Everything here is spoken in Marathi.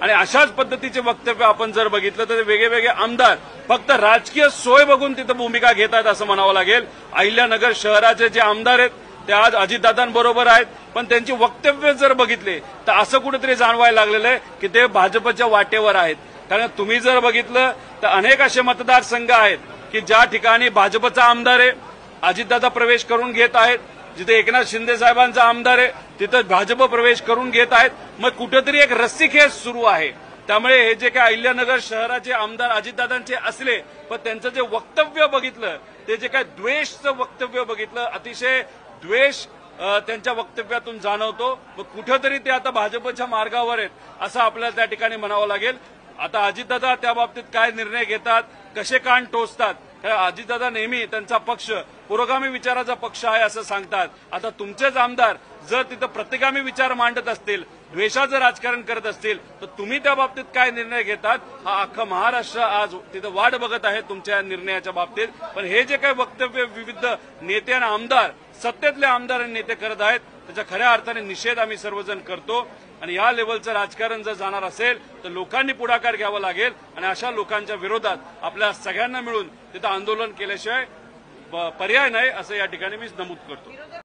आणि अशाच पद्धतीचे वक्तव्य आपण जर बघितलं तर वेगवेगळे आमदार फक्त राजकीय सोय बघून तिथं भूमिका घेतात असं म्हणावं लागेल। अहिल्यानगर शहराचे जे आमदार आहेत ते आज अजितदादांबरोबर आहेत, पण त्यांची वक्तव्य जर बघितले तर असं कुठेतरी जाणवायला लागलेलं आहे की ते भाजपच्या वाटेवर आहेत। कारण तुम्ही जर बघितलं तर अनेक असे मतदारसंघ आहेत की ज्या ठिकाणी भाजपचा आमदार आहे, अजितदादा प्रवेश करून घेत आहेत, जिथे एकनाथ शिंदे साहेबांचा आमदार आहे तिथं भाजप प्रवेश करून घेत आहेत। मग कुठेतरी एक रस्सीखेच सुरू आहे। त्यामुळे हे जे काय अहिल्यानगर शहराचे आमदार अजितदादांचे असले, पण त्यांचं जे वक्तव्य बघितलं, ते जे काय द्वेषचं वक्तव्य बघितलं, अतिशय द्वेष त्यांच्या वक्तव्यातून जाणवतो। मग कुठेतरी ते आता भाजपच्या मार्गावर आहेत असं आपल्याला त्या ठिकाणी म्हणावं लागेल। आता अजितदादा त्या बाबतीत काय निर्णय घेतात, कसे कान टोचतात, अजितदादा नेहमी त्यांचा पक्ष पुरोगामी विचाराचा पक्ष आहे असं सांगतात। आता तुमचेच आमदार जर तिथं प्रतिगामी विचार मांडत असतील, द्वेषाचं राजकारण करत असतील, तर तुम्ही त्या बाबतीत काय निर्णय घेतात हा अख्खा महाराष्ट्र आज तिथं वाट बघत आहे तुमच्या निर्णयाच्या बाबतीत। पण हे जे काही वक्तव्य विविध नेते आणि आमदार, सत्तेतले आमदार आणि नेते करत आहेत, त्याच्या खऱ्या अर्थाने निषेध आम्ही सर्वजण करतो। आणि या लेवलचं राजकारण जर जाणार असेल तर लोकांनी पुढाकार घ्यावा लागेल आणि अशा लोकांच्या विरोधात आपल्या सगळ्यांना मिळून तिथं आंदोलन केल्याशिवाय पर्याय नाही असं या ठिकाणी मी नमूद करतो।